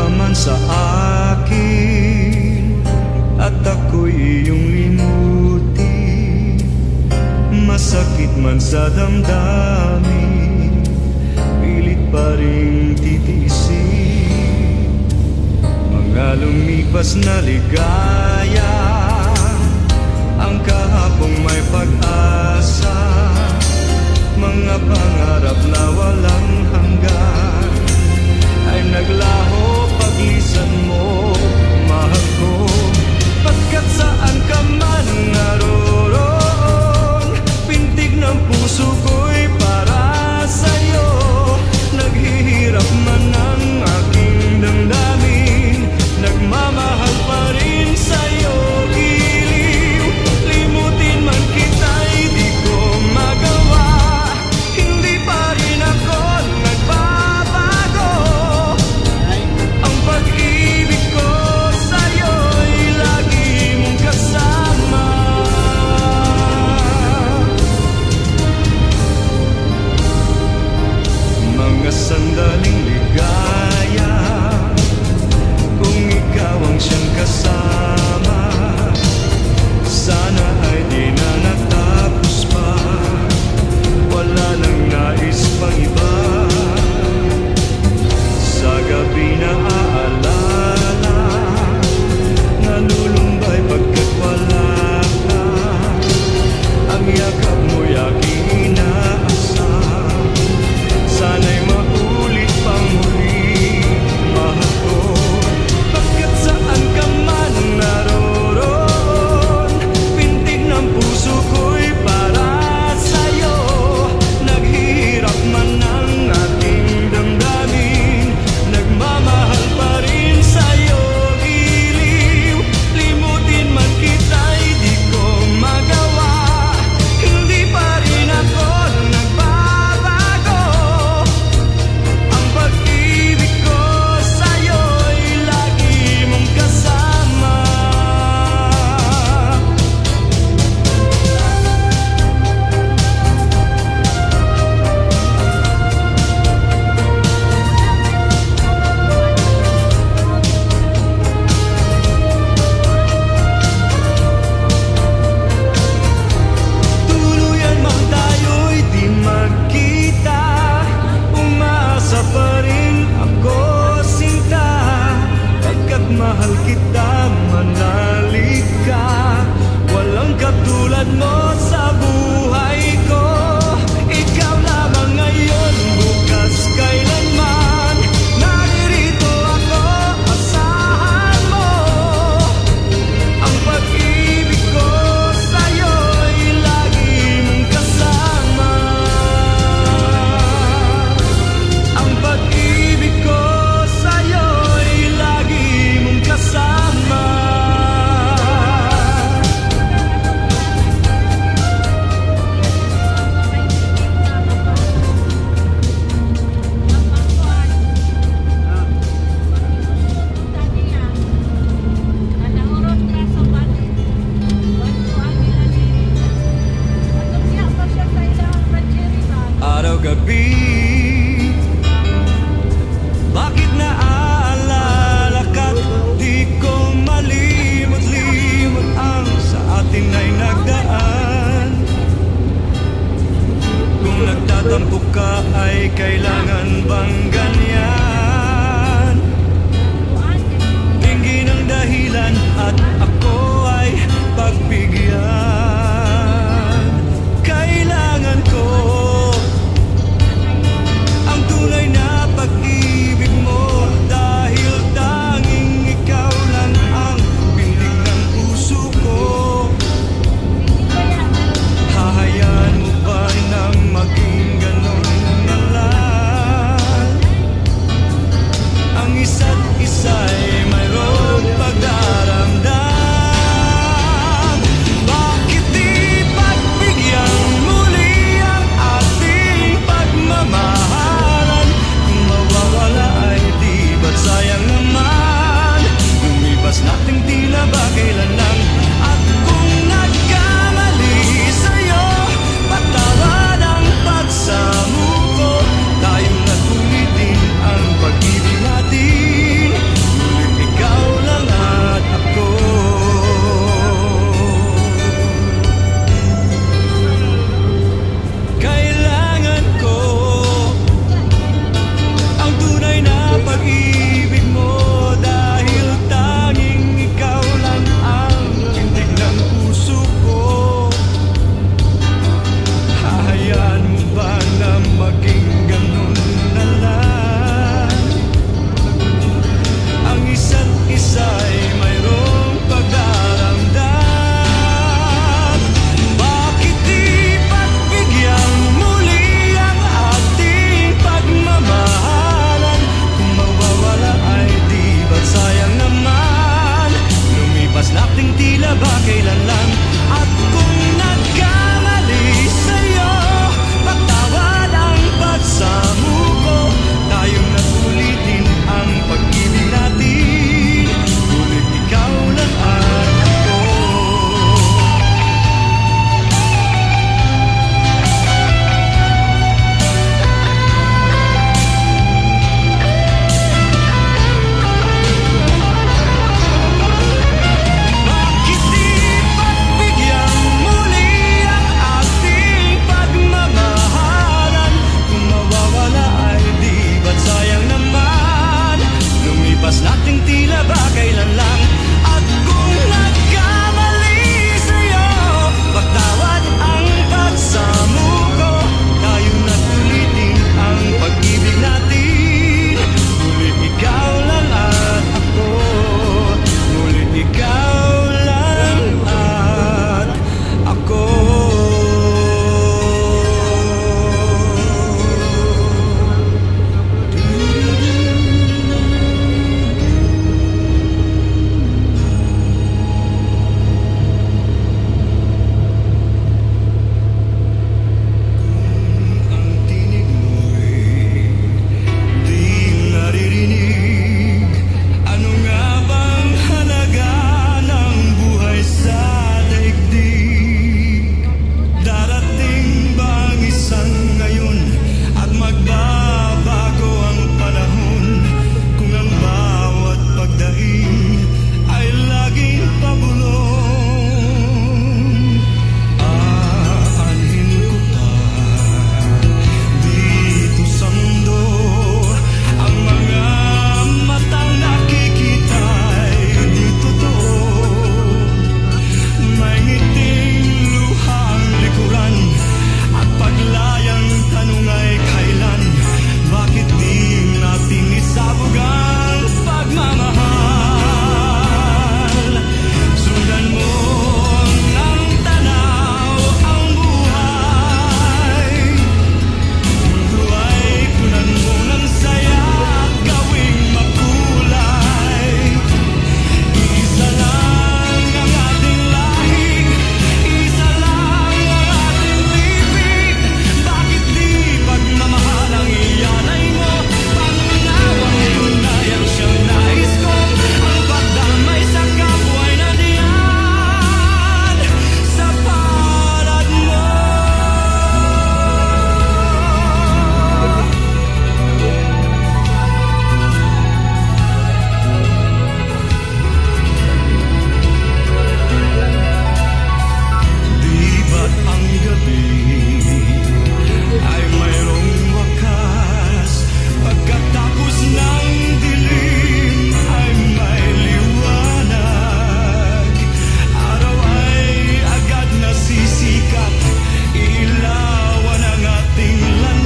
ka man sa akin at ako'y iyong limutin, masakit man sa damdamin, pilit pa rin titiisin. Mga lumipas na ligaya, ang kahapong may pag-asa, mga pangarap na walang hanggan ay naglaho paglisan mo, mahal ko. Pagkat saan ka man naroon, pintig ng puso ko'y para sa'yo. Naghihirap man ang aking damdamin, nagmamahal pa rin sa'yo. Giliw, limutin man kita'y di ko magawa, hindi pa rin ako nagbabago. Ang pag-ibig ko sa'yo'y lagi mong kasama. Mga sandaling ligaya, kung ikaw ang siyang kasama, sana ay di na natapos pa, wala nang nais pang iba. Sa gabi na aalala, nalulumbay pagkat wala ka, ang yakap mo'y aking inaasam. Sana'y maulit pang muli, mahal ko. Pagkat saan ka man naroon, pintig ng puso ko'y para sa'yo. Naghihirap man ang aking damdamin, nagmamahal pa rin sa'yo. Giliw, limutin man kita'y di ko magawa, hindi pa rin ako nagbabago. Ang pag-ibig ko sa'yo'y lagi mong kasama. Tuluyan man tayo'y di magkita, umaasa pa rin ako, sinta. Pagkat mahal kita, manalig ka, walang katulad mo sa buhay ko. Ikaw lamang ngayon, bukas kailanman, naririto ako, asahan mo. Ang pag-ibig ko sa'yo'y lagi mong kasama. Ang pag-ibig ko sa'yo'y lagi mong kasama. Araw-gabi, bakit naaalala ka't di ko malimot-limot ang sa atin ay nagdaan. Kung nagtatampo ka ay kailangan bang ganyan? Tingin ang dahilan at ako ay pagbigyan. Kailangan ko ang tunay na pag-ibig mo, dahil tanging ikaw lang ang pintig ng puso ko. Hahayaan mo ba nang maging ganon na lang? Ang isa't isa'y mayroong pagdaramdam. Bakit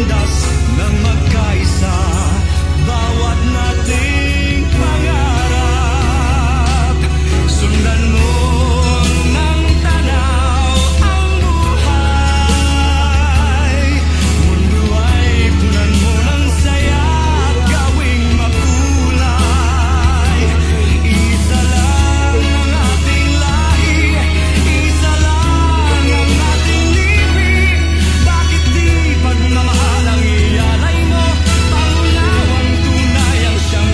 landas na magkaisa, bawat nating pangarap. Sundan mo ng tanaw ang buhay, mundo ay punan mo ng saya at gawing makulay. Isa lang ang ating lahi, isa lang ang ating libig. Bakit di pagmamahal ang ialay mo? Pangunawang tunay ang siyang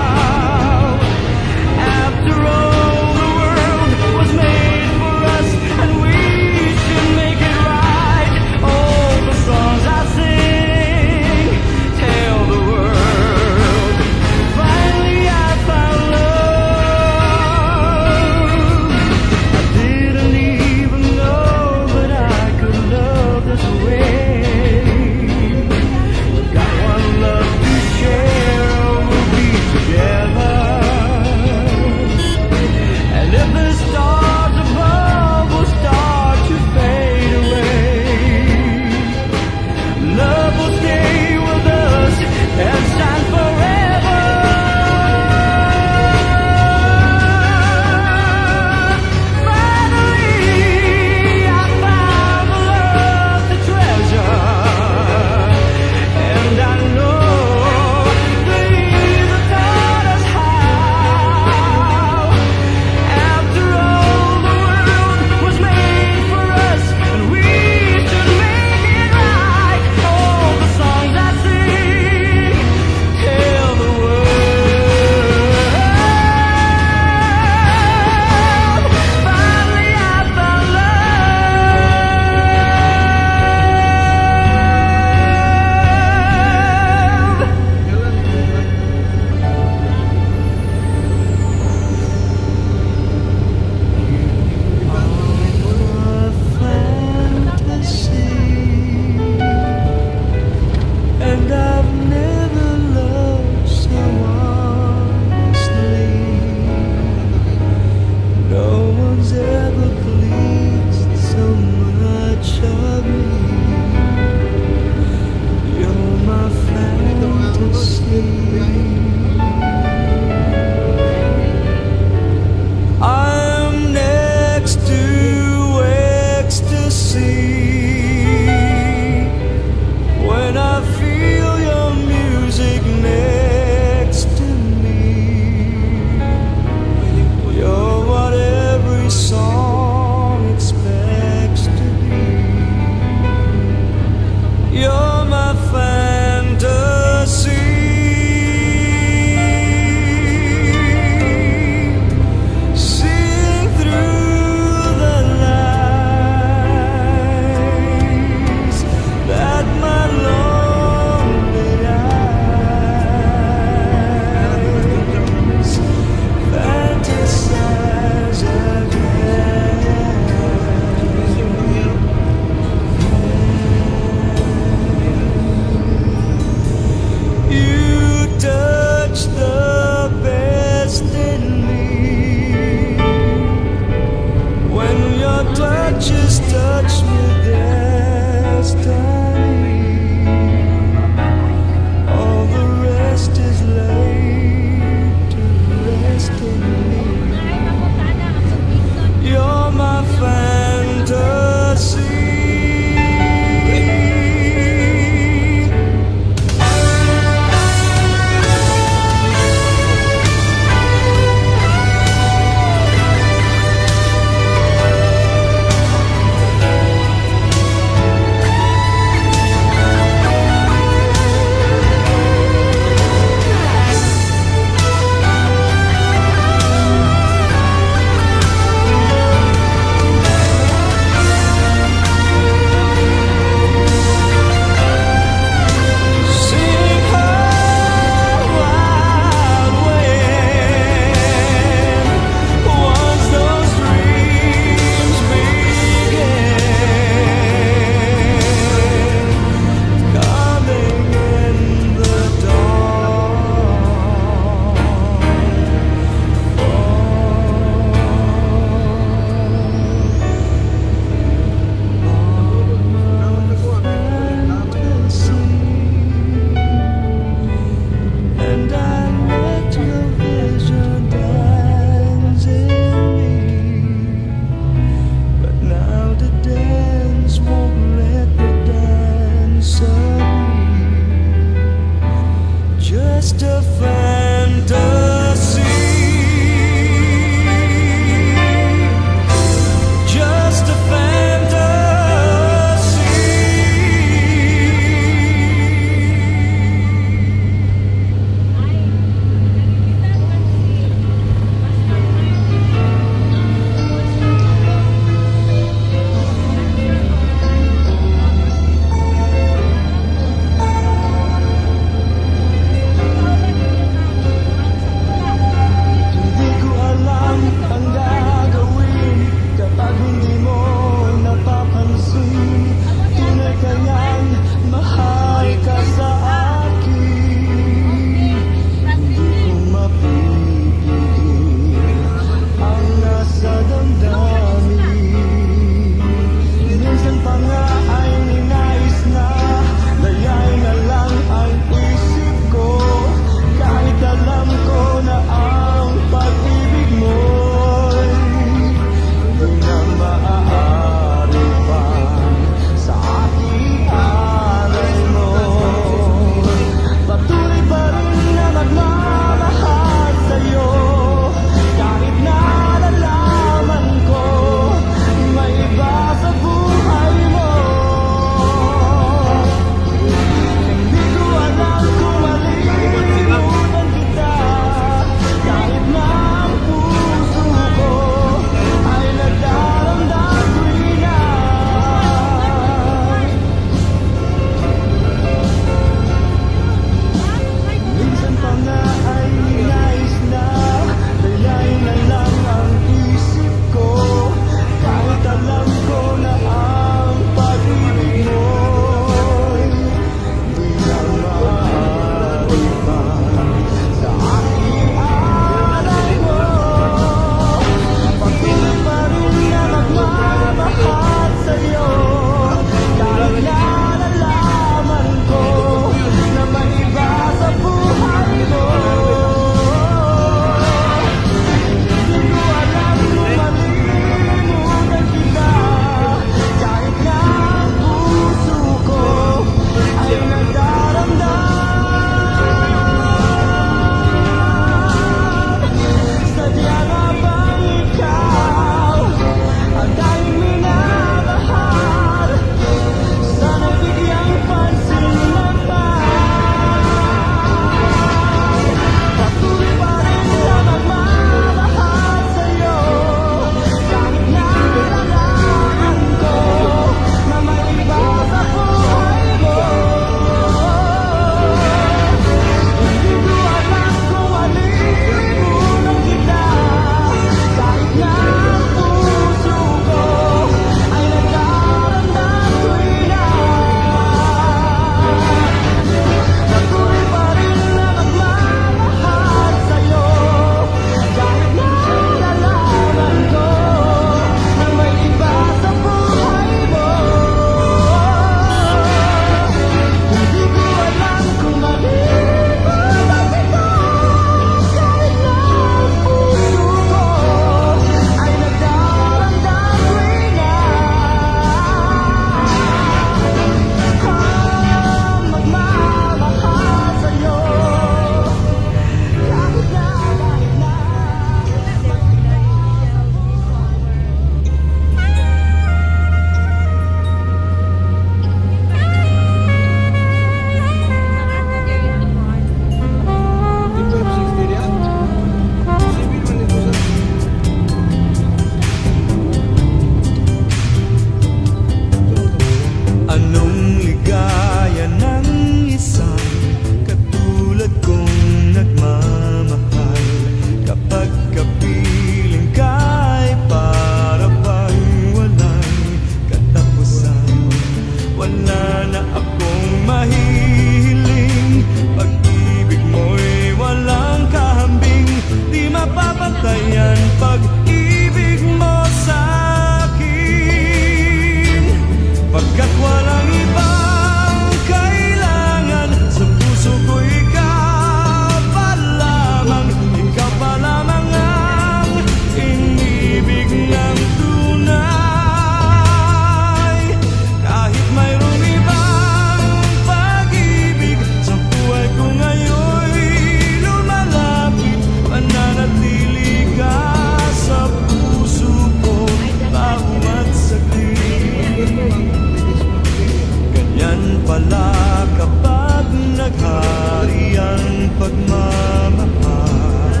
pala kapag naghari ang pagmamahal.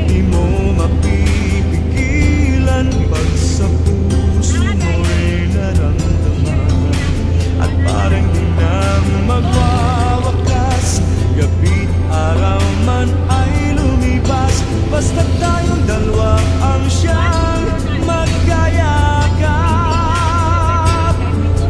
Di mo mapipigilan pag sa puso mo'y naramdaman. At parang di na magwawakas, gabi't araw man ay lumibas. Basta tayong dalawa ang siyang magkayakap.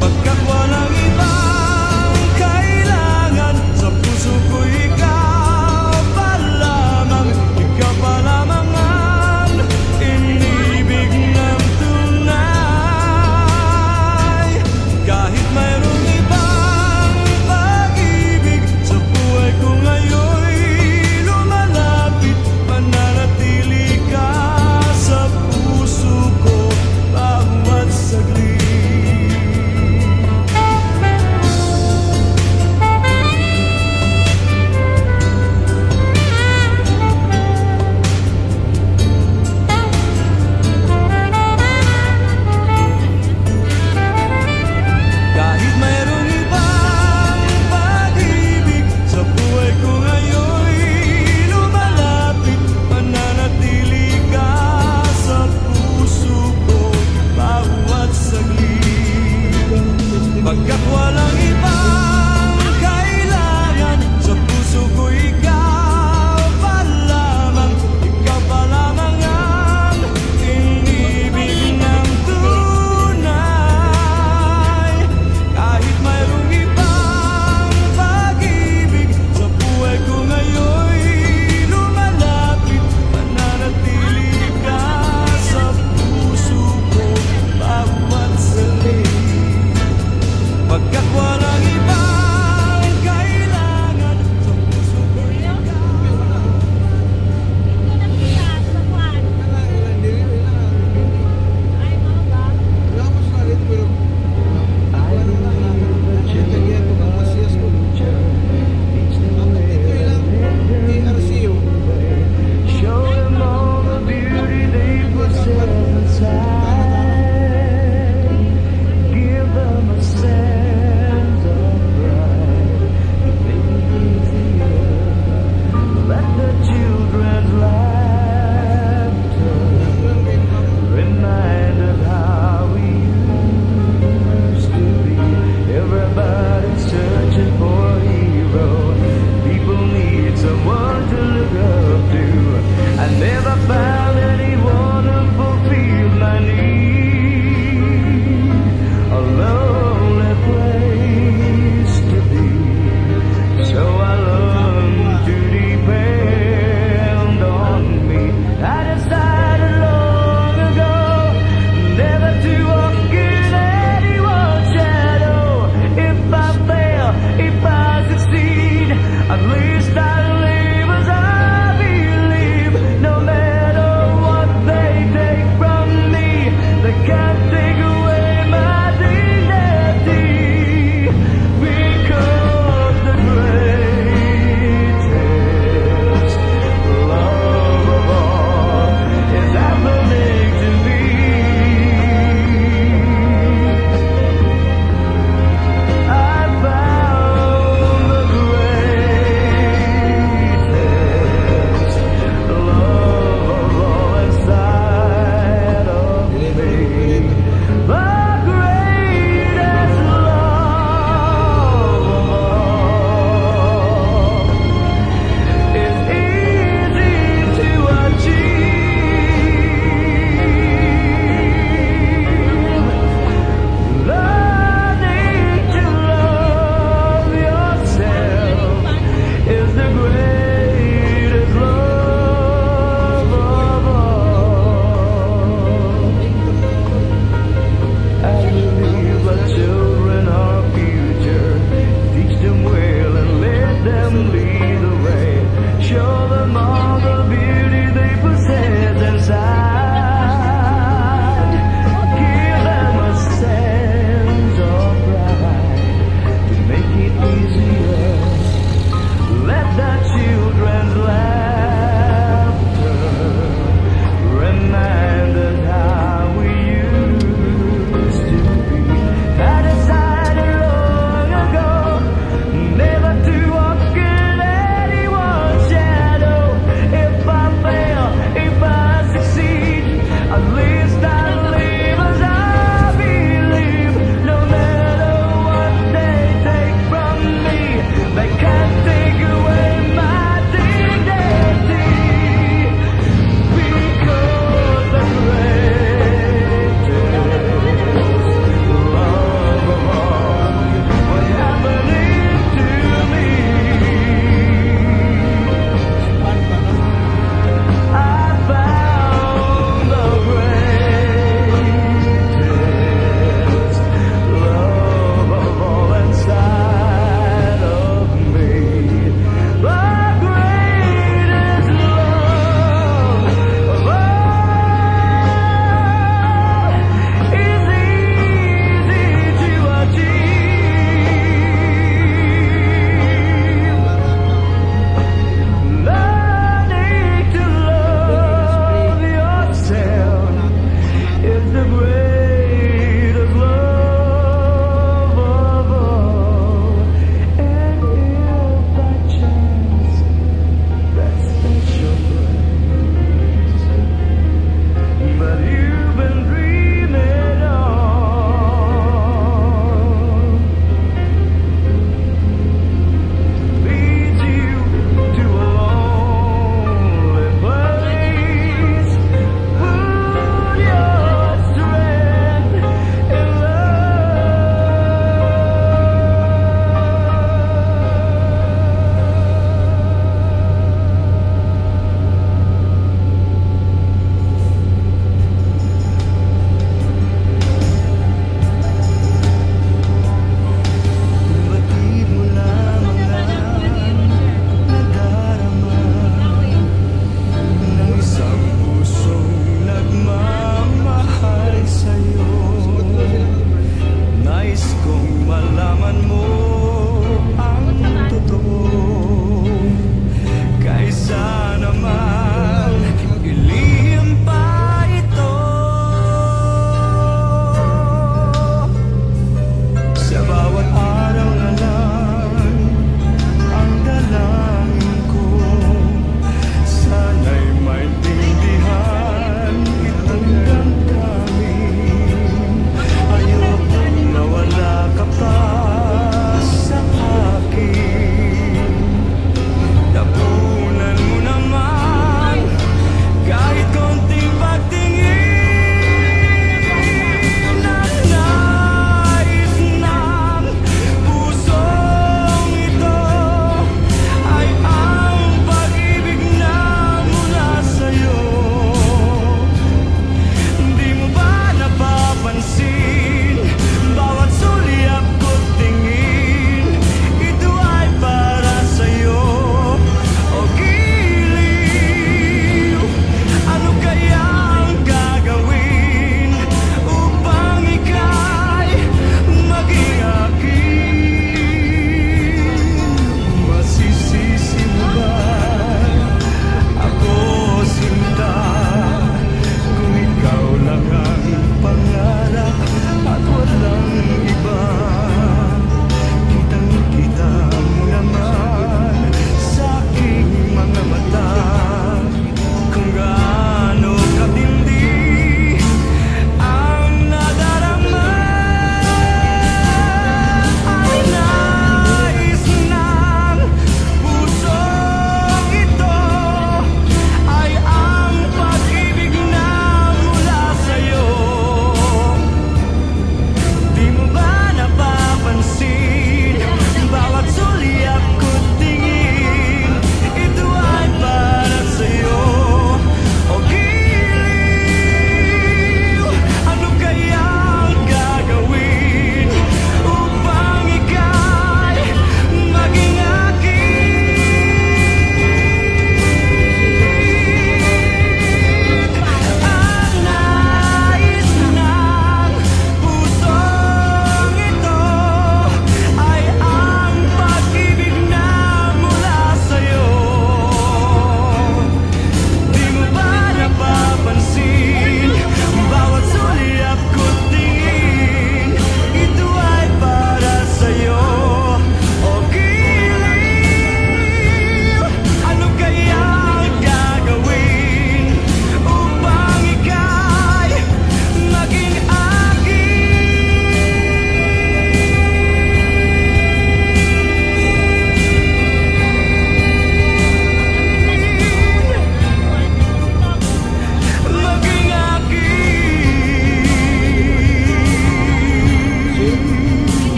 Pagkat walang ibang kailangan, sa puso ko ikaw pa lamang. Ikaw pa lamang ang inibig ng tunay. Kahit mayroong ibang pag-ibig sa buhay ko ngayon'y lumalapit, mananatili ka sa puso ko bawat saglit. Kahit mayroong ibang pag-ibig sa buhay ko ngayon'y lumalapit, mananatili ka sa puso ko bawat saglit. Pagkat walang ibang kailangan, sa puso ko ikaw pa lamang. Ikaw pa lamang ang inibig ng tunay. Kahit mayroong ibang pag-ibig sa buhay ko ngayon'y lumalapit, mananatili ka sa puso ko bawat saglit. Pagkat walang iba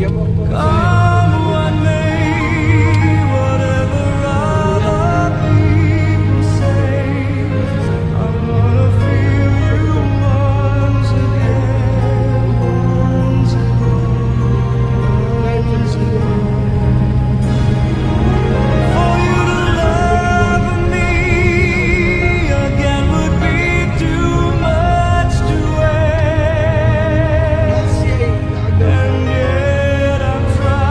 Come what may, whatever other people say, I wanna feel you once again, once again. For you to love me again would be too much to ask, and yet I'm trying.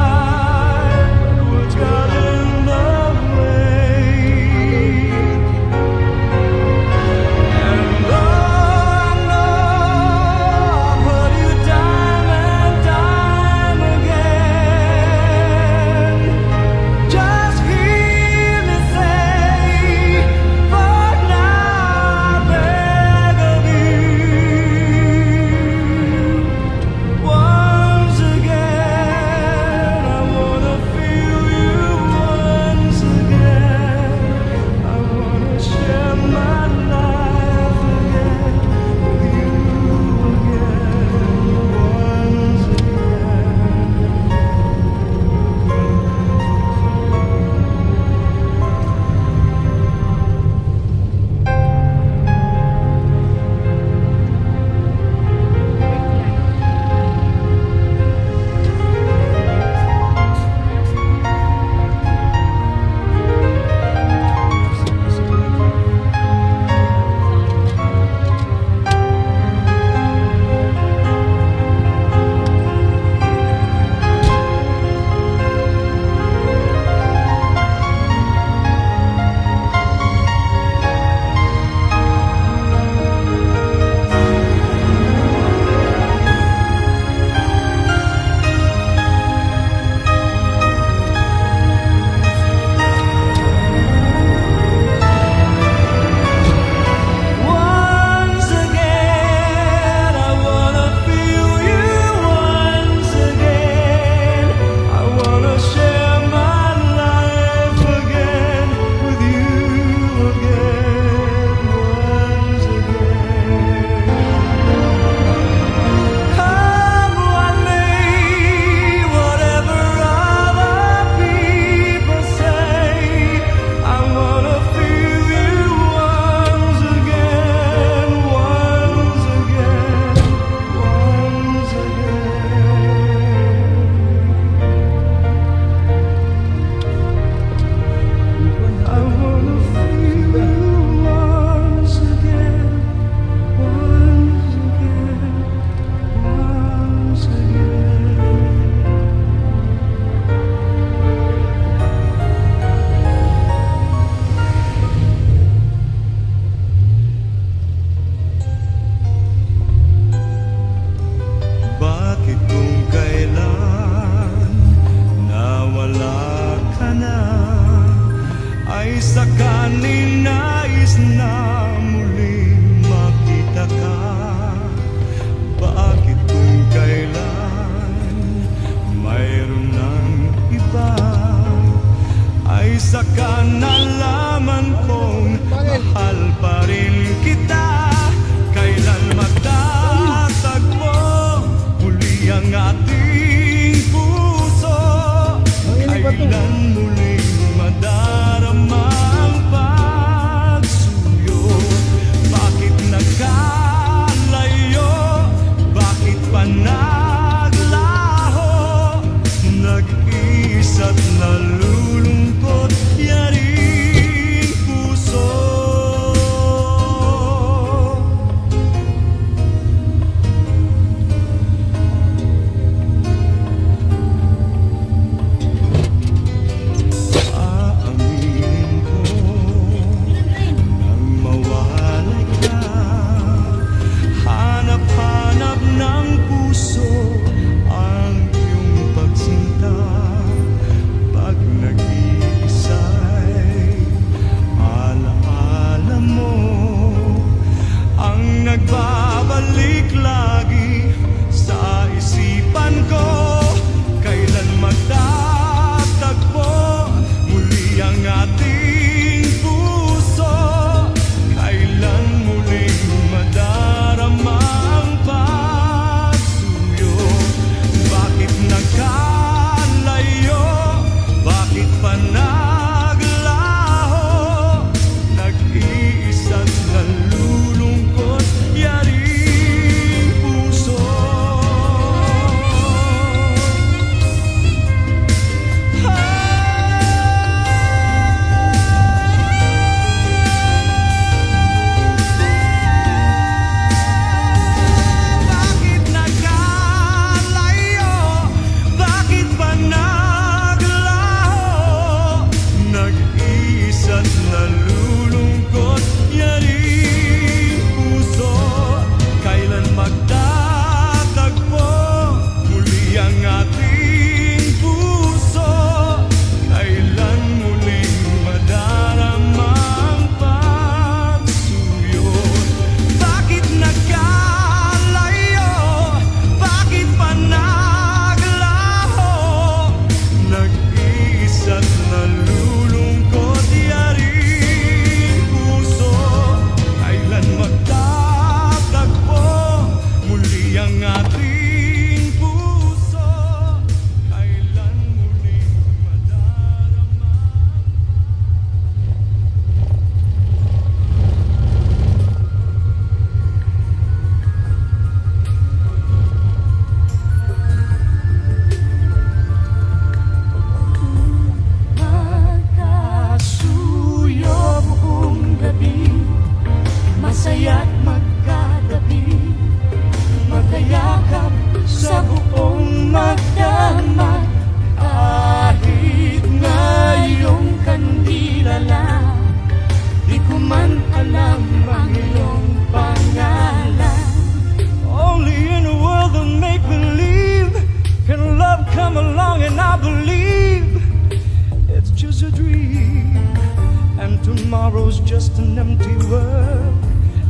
tomorrow's just an empty word,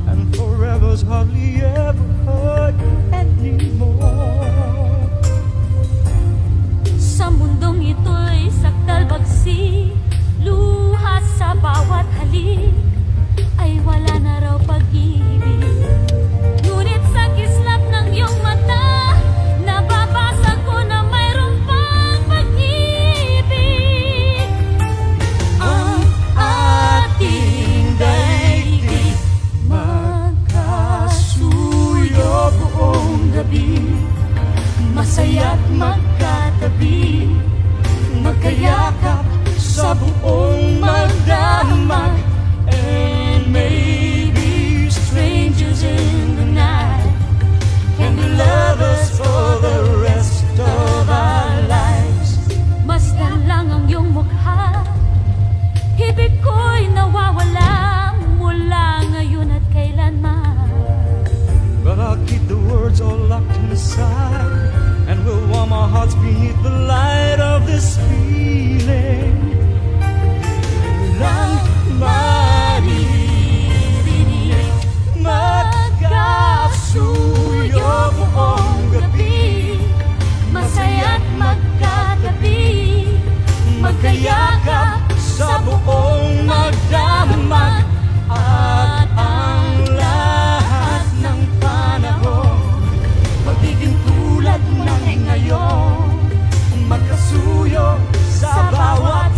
and forever's hardly ever heard anymore. Sa mundong ito'y sakdal bagsi, luha sa bawat halik, ay wala na raw pag-ibig. Ngunit sa kislap ng iyong mata, nababasa ko na mayroong pang pag-ibig. Ang ating daigdig magkasuyo buong gabi, masaya't magkatabi, magkayakap sa buong magdamag. And maybe strangers in the night can be lovers for the rest of our lives. Masdan lang ang iyong mukha, ibig ko'y nawawala mula ngayon at kailanman. But I'll keep the words all locked inside, and we'll warm our hearts beneath the light of this feeling. Lang maririnig, magkasuyo buong gabi, Masaya't magkatabi, magkayakap sa buong magdamag. At ang lahat ng panahon magiging tulad ng ngayon, magkasuyo sa bawat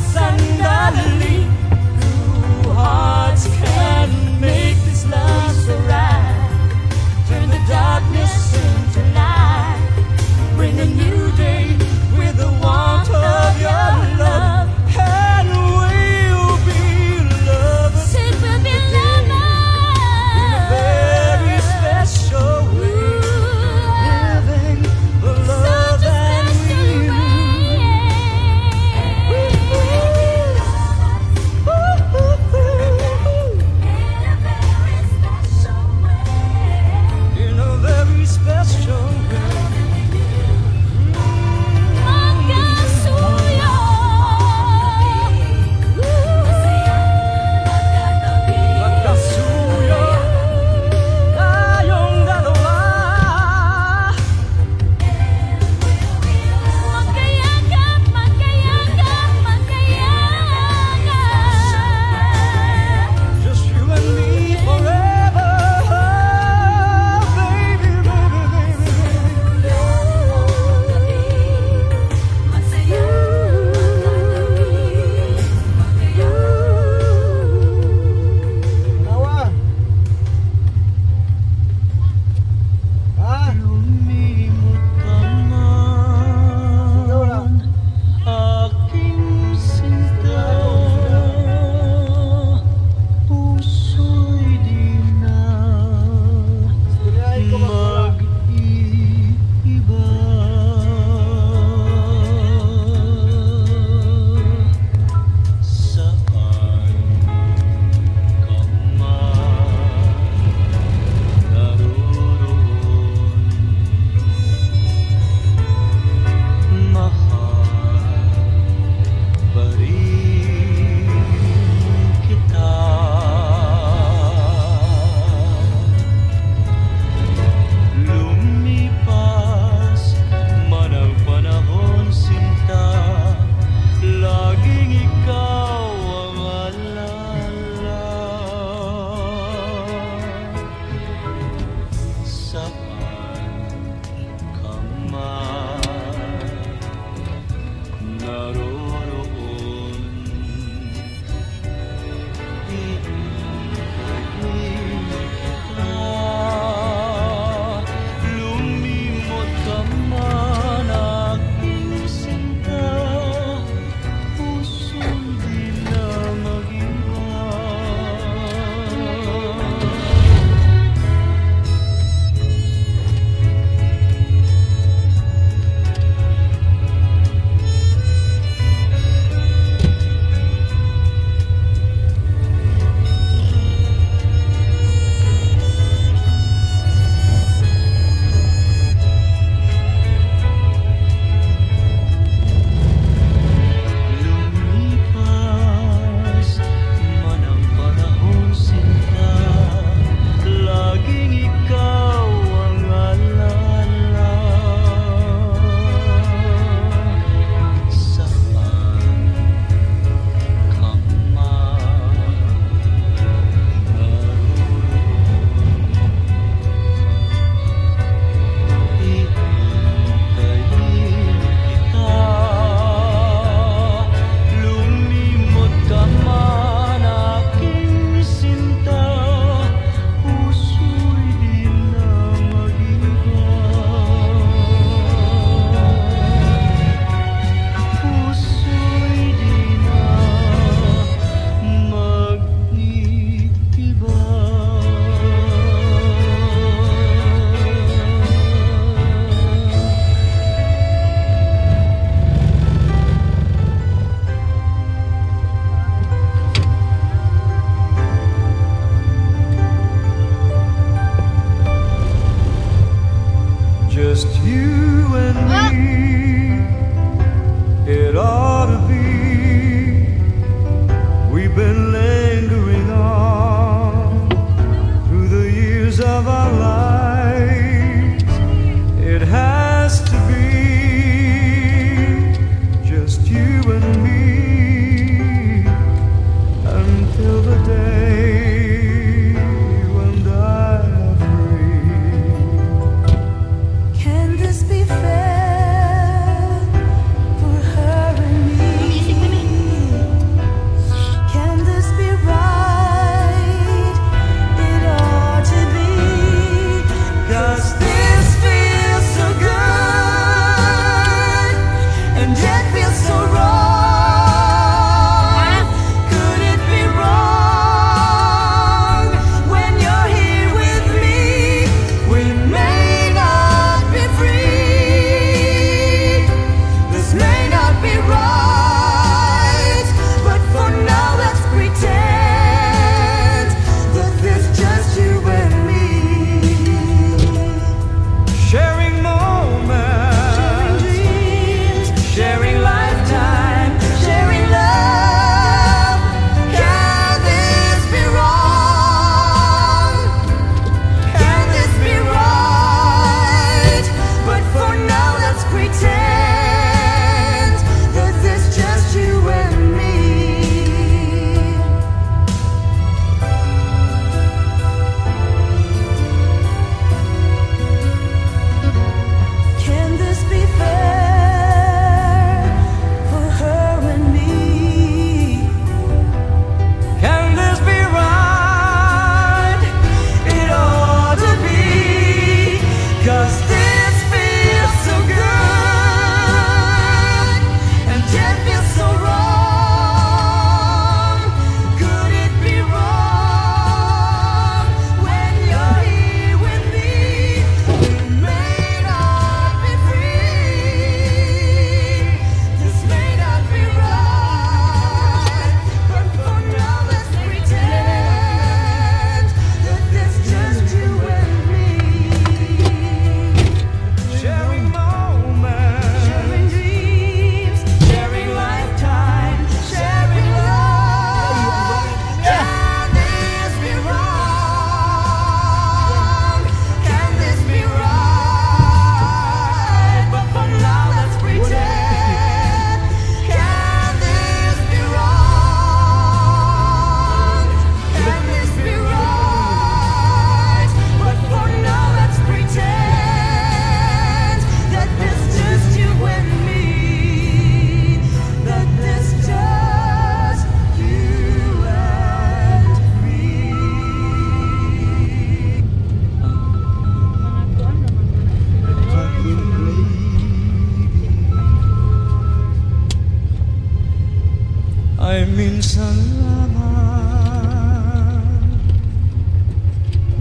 ay minsan lamang.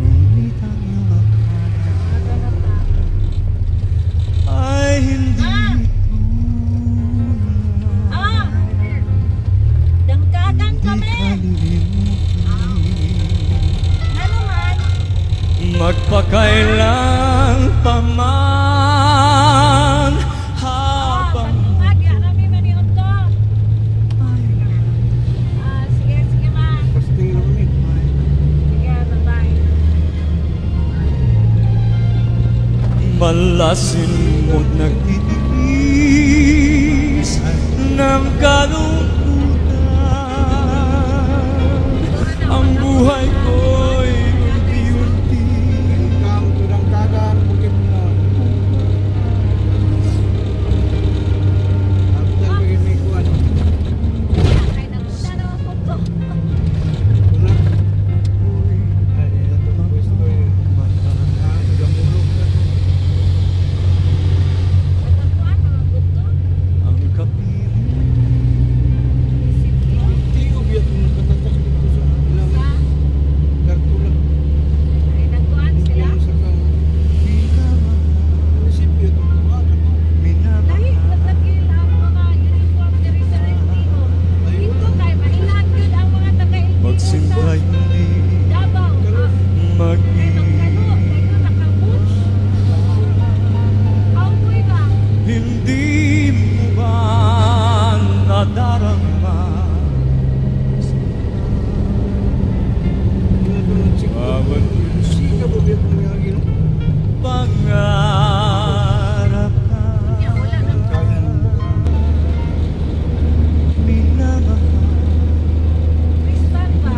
Ngunit ang iyong akala ay hindi Dangkagan di kami! kalilimutin. Ano man? Magpakailan pa man habang Patungag, ya kami maniyon to. Sige, sige man. Sige, bye-bye. malasin mo't nagtitiis ng kalungkutan. Ang buhay ko'y unti-unti Ay, napunta naman po to. Matatuan, mga gusto. ang kapiling. Ay, nagtuan sila. Lahi, nagtagil ang mga uniform diri sa LTO. Dito kay maingat yun ang mga taga-LTO sa Magsimbay hindi Davao. Kay magkano, kayo nakabutch. Cowboy ba? Hindi mo ba nadarama? Bawat pangarap na Hindi, wala nang minamahal. Kristan ba?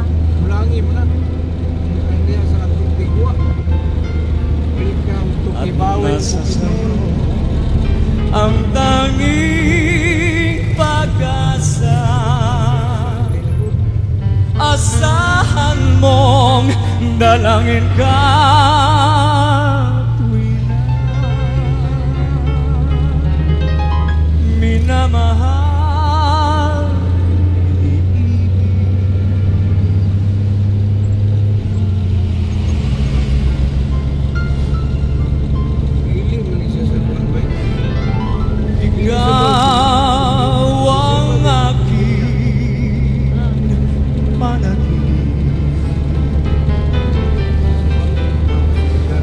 At nasa sa'yo ang tanging pag-asa. Asahan mong dalangin ka tuwing na minamahal, iniibig. Ikaw ang aking panaginip.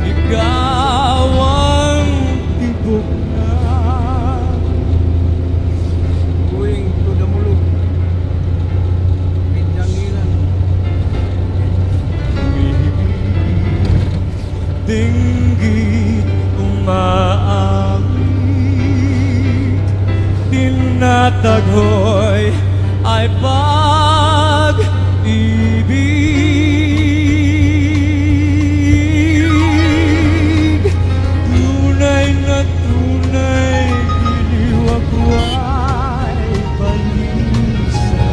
Ikaw ang tibok na umibig. Dinggit umaawit, tinataghoy ay pag-ibig. Tunay na tunay, giliw ako ay balisa.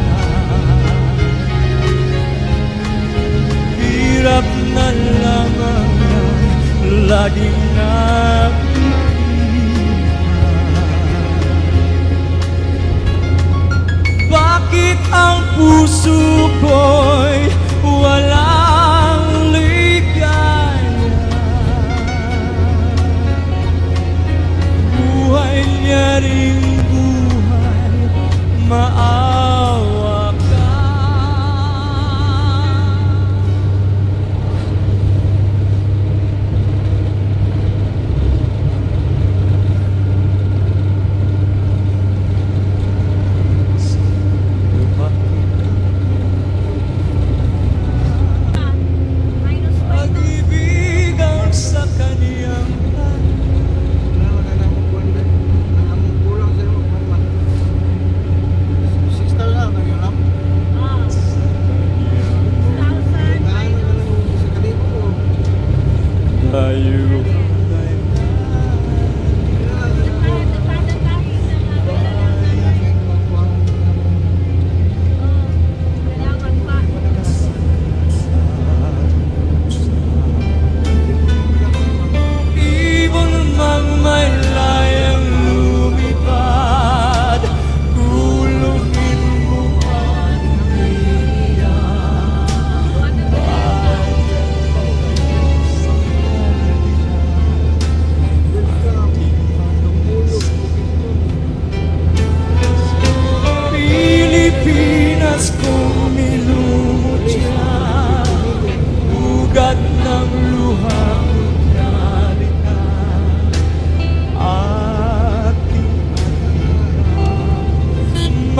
Hirap na lamang ang laging nakikita. Bakit ang puso ko'y walang ligaya? Buhay niya ring buhay, maawa ka.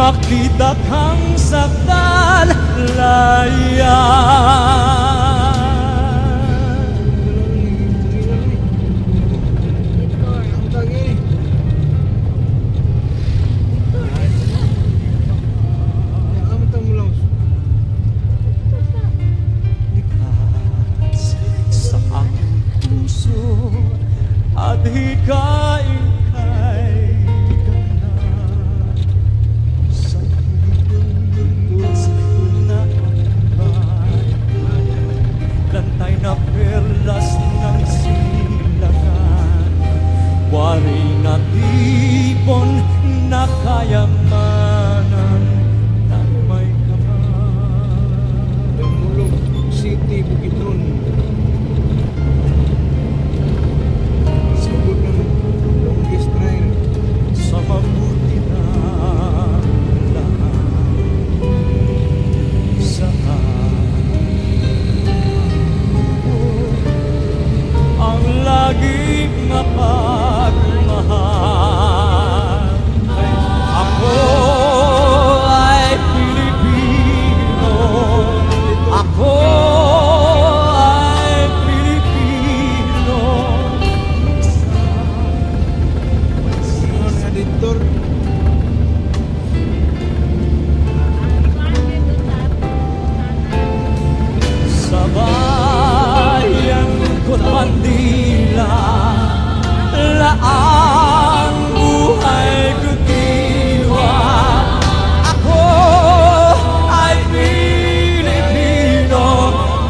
makita kang saktan, layan. Sa aking puso at hikain kay ganap sa higos na ambay, lantay na perlas ng silangan, wari na tipon na kayamanan ng may kamay. Mulog City, Bukidnon. Sabot ng longest trail. Sa mabuti na lahat sa ang laging mapagmahal. Ako ay Pilipino. Ako ay Pilipino. Ingon nga dito. Sa bayan ko't Mandila, laang buhay ko't diwa. Ako ay Pilipino,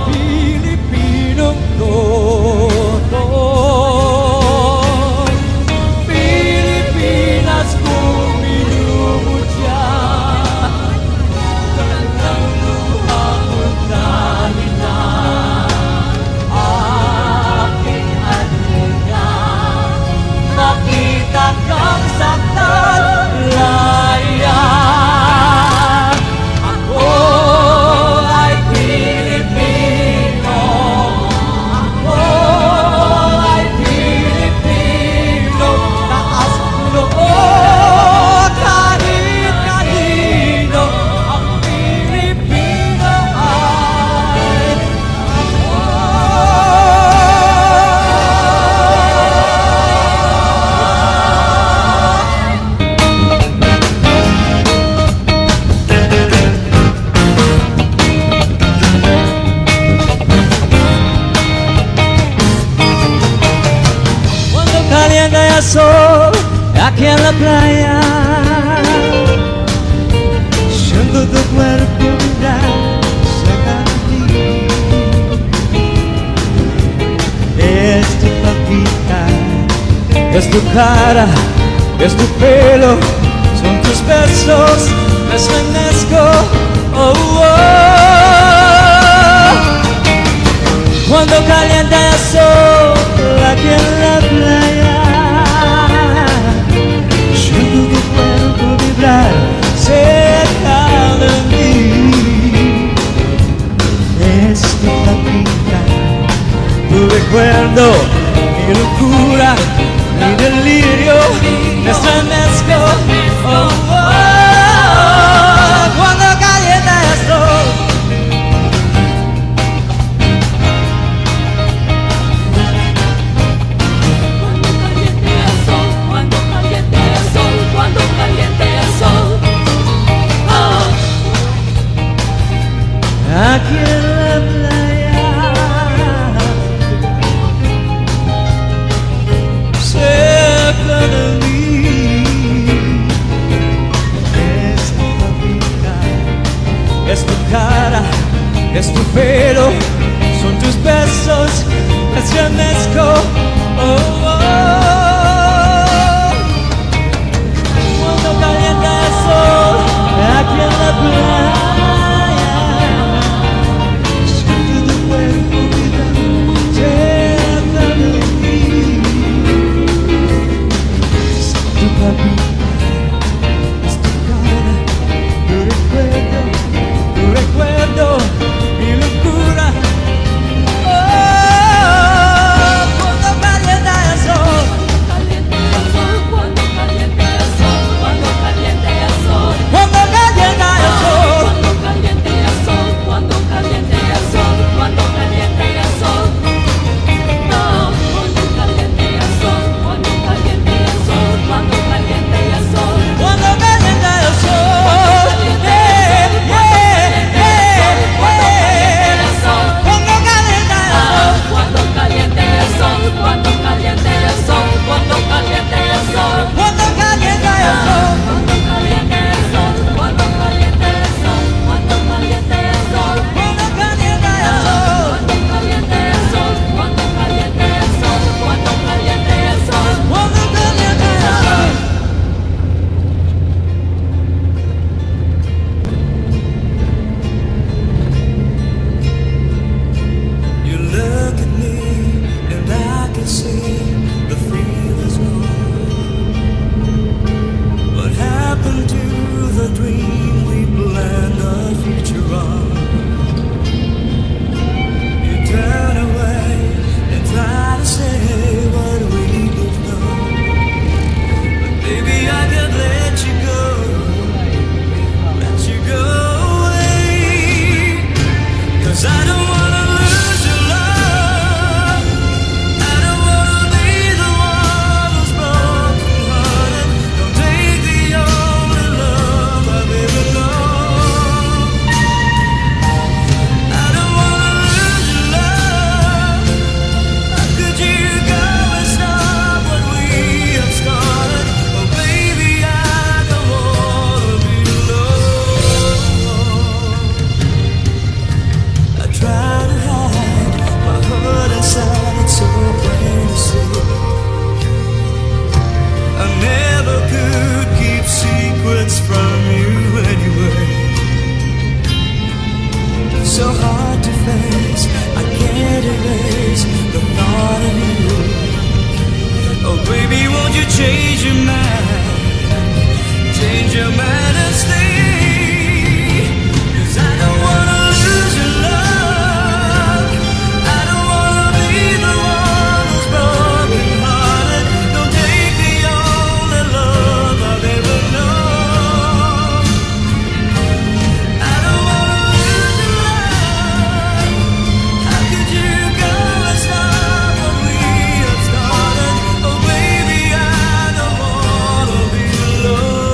Pilipinong totoo. Pilipinas kung minumutya, kanilang luha ko't nalina. Aking aduna, makita kang saktan, layan. Ako ay Pilipino. Ako ay Pilipino. Taas loob kahit kanino. Ang Pilipino ay cuando calienta el sol aquí en la playa, siento tu cuerpo vibrar cerca de ti. Es tu papita, es tu cara, es tu pelo, son tus besos, me estremezco. Oh, oh. Cuando calienta el sol aquí en la playa, siento tu cuerpo vibrar cerca de mí. Es tu papita, tu recuerdo, mi locura, mi delirio, me estremezco. Oh, oh. Cuando calienta el sol. Cuando caliente el sol, cuando caliente el sol. Oh. Aquí en la playa, cerca de mí. Es tu papita, es tu cara, es tu pelo, son tus besos, me estremezco. Oh, oh. Cuando calienta el sol aquí en la playa, siento tu cuerpo vibrar cerca de mí. Es tu papita, es tu cara, tu recuerdo, mi locura. Oh, cuando calienta el sol. your man and stay. 'Cause I don't wanna lose your love. I don't wanna be the one who's broken hearted. Don't take the only love I've ever known. I don't wanna lose your love. How could you go and stop what we have started? Oh baby, I don't wanna be alone.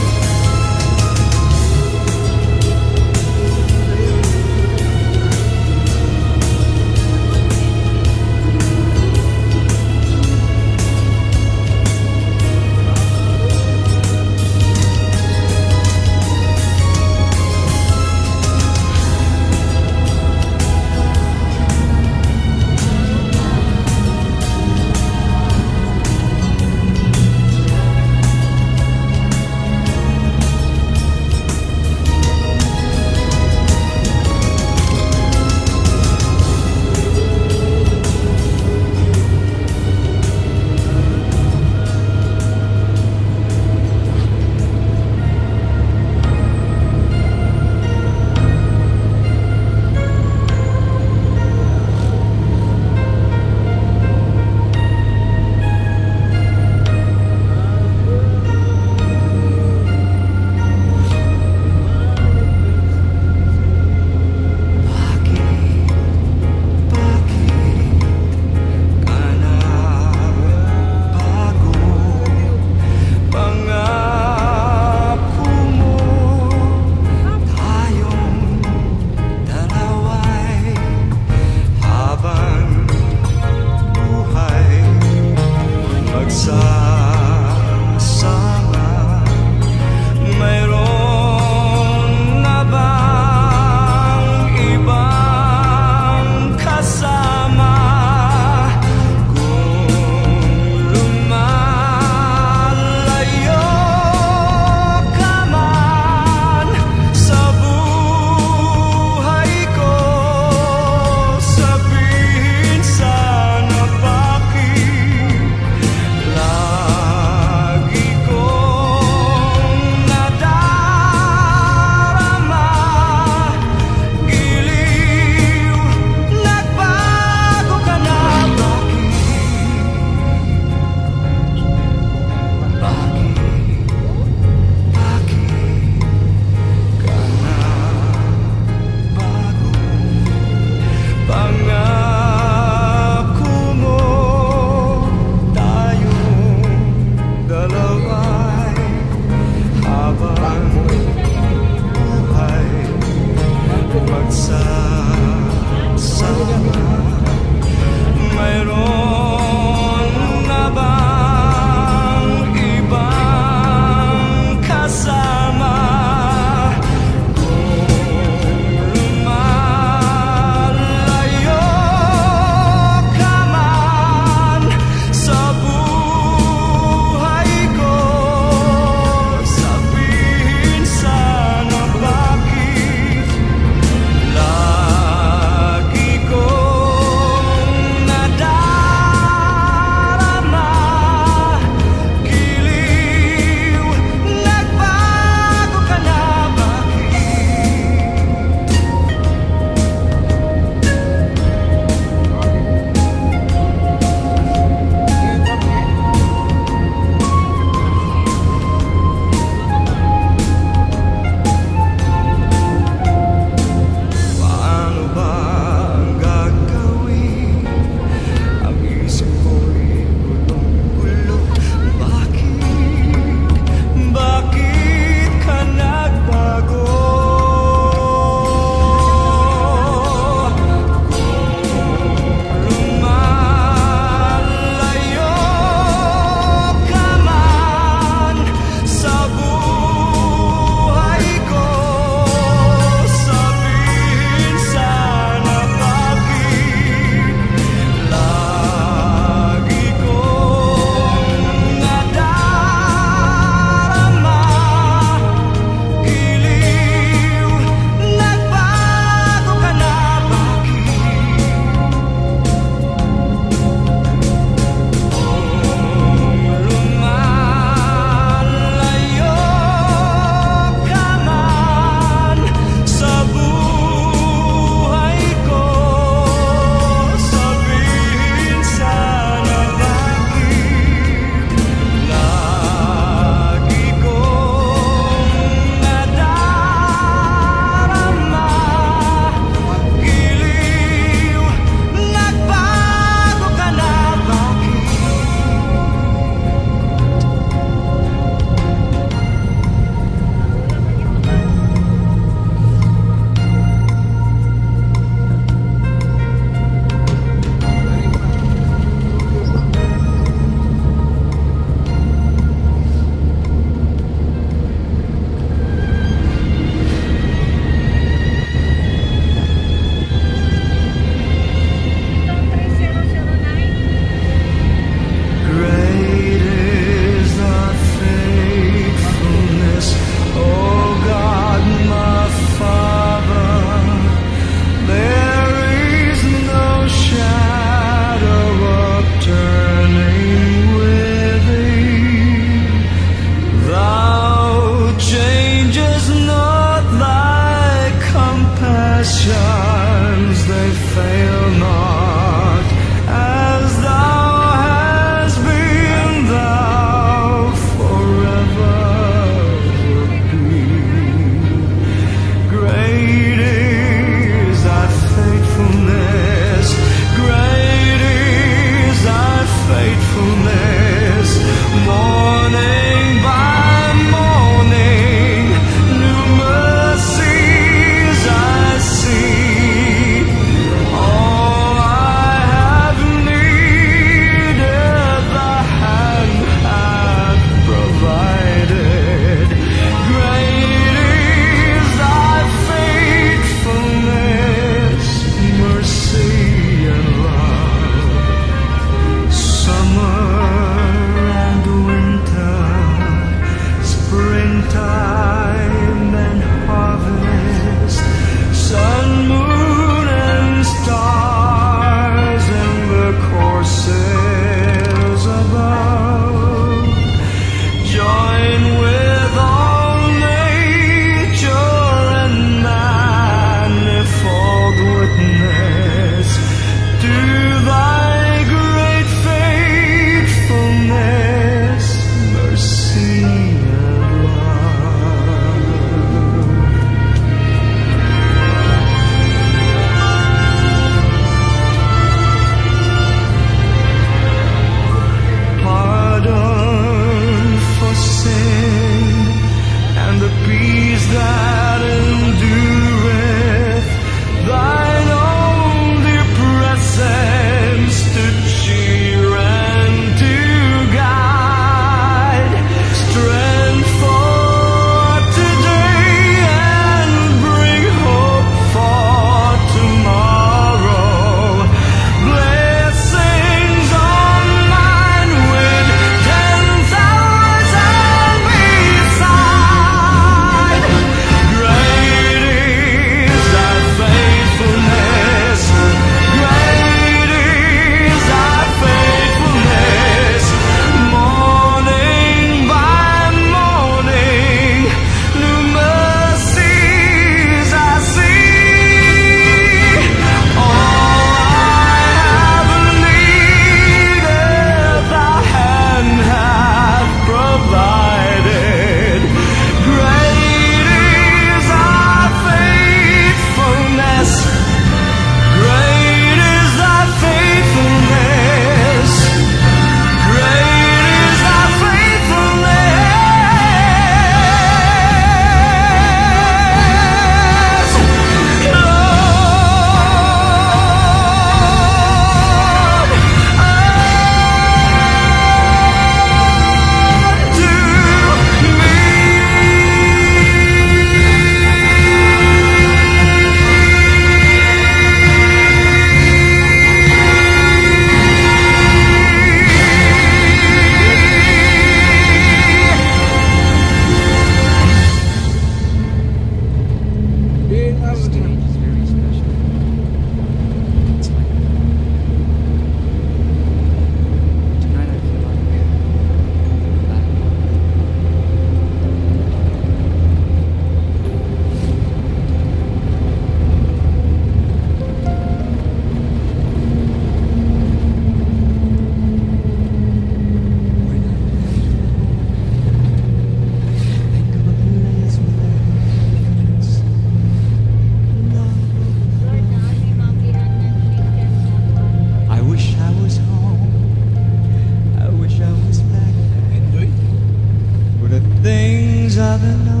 things I've been knowing.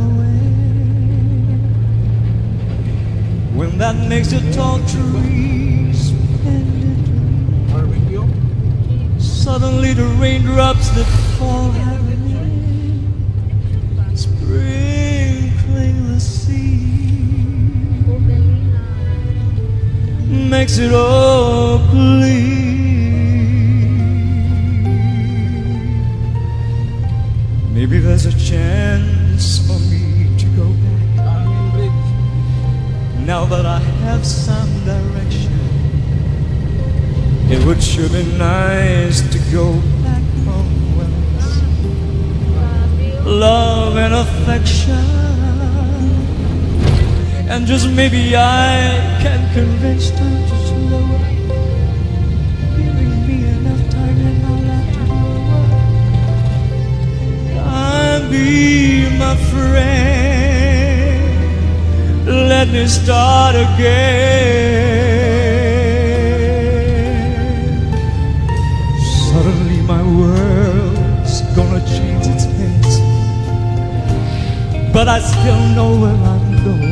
When that makes the tall trees bend, Barbecue. suddenly the raindrops that fall heavily, sprinkling the sea, makes it all clear. Maybe there's a chance for me to go back Amin Bridge. now that I have some direction. It would sure be nice to go back home where there's love and affection. And just maybe I can convince them to slow up, giving me enough time in my life to grow up. And be my friend, let me start again. Suddenly my world's gonna change its pace, but I still know where I'm going.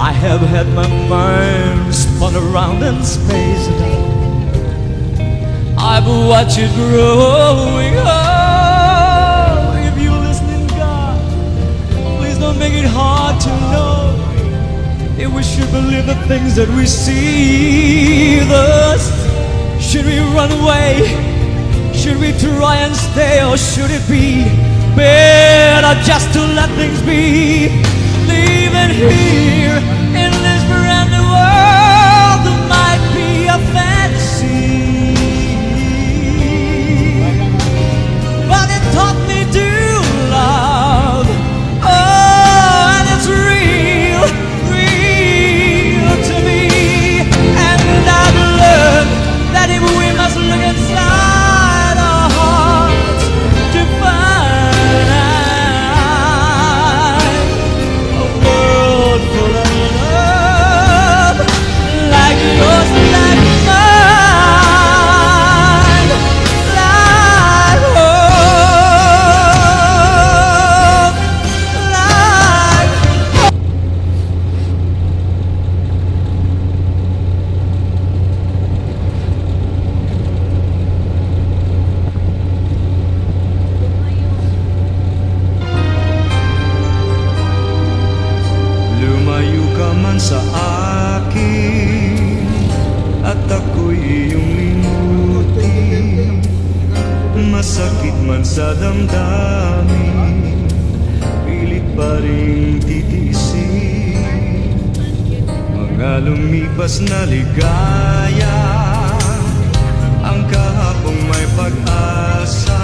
I have had my mind spun around in space. I've watched it growing. Oh, if you're listening, God, please don't make it hard to know. If we should believe the things that we see, thus, should we run away? Should we try and stay, or should it be better just to let things be? Leaving here in this brand new world that might be a fantasy, but it taught me to love. Oh, and it's real, real to me. And I've learned that if we must look inside our hearts to find a world full of love, like yours, like mine, like hope, like lumayo ka man sa akin at ako'y iyong limutin. Masakit man sa damdamin, pilit pa rin titiisin. Mga lumipas na ligaya, ang kahapong may pag-asa,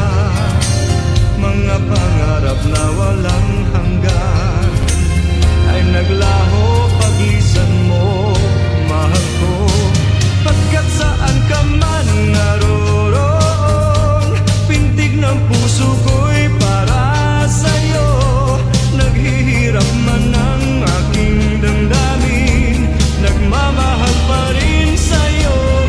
mga pangarap na walang hanggan ay naglaho paglisan mo, mahal ko. Pagkat saan ka man naroon, pintig ng puso ko'y para sa'yo. Naghihirap man ang aking damdamin, nagmamahal pa rin sa'yo.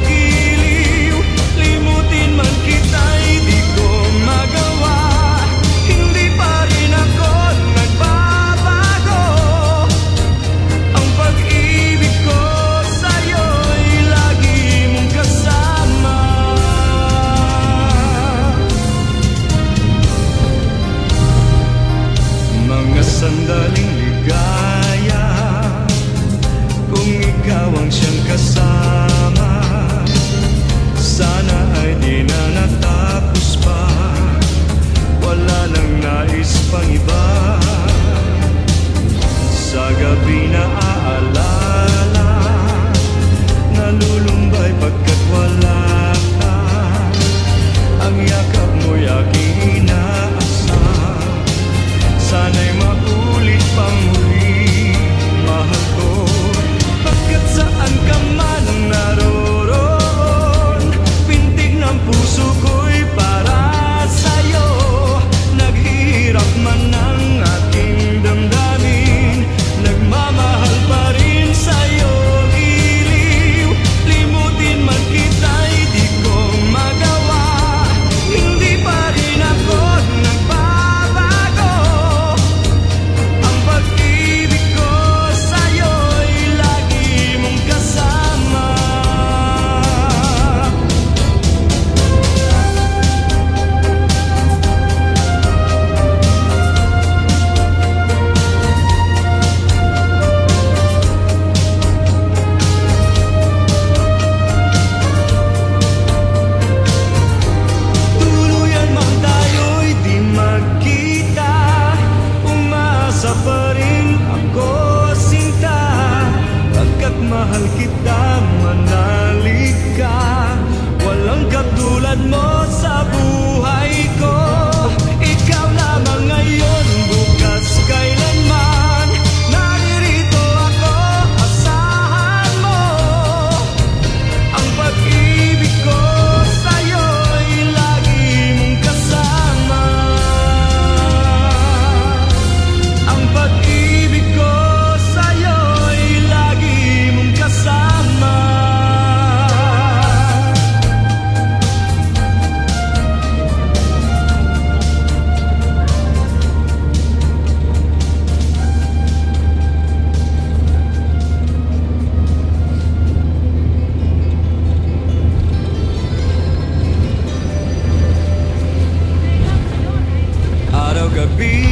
gabi.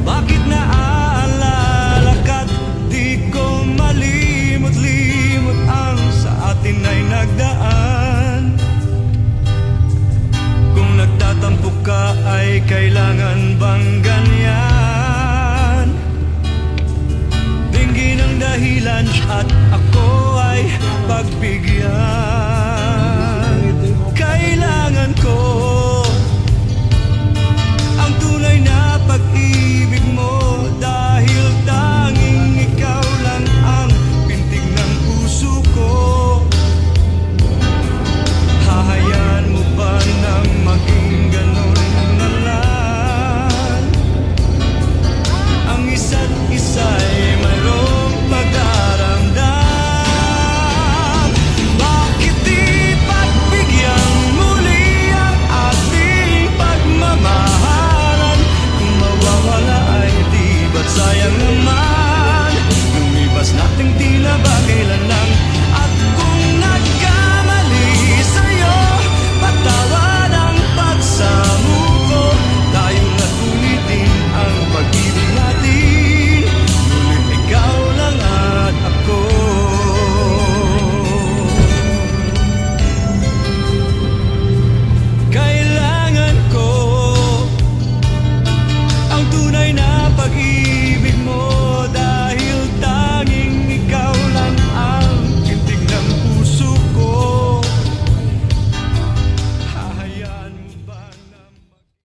Bakit naaalala ka't di ko malimot-limot ang sa atin ay nagdaan? Kung nagtatampo ka ay kailangan bang ganyan? Dinggin ang dahilan at ako ay pagbigyan. Kailangan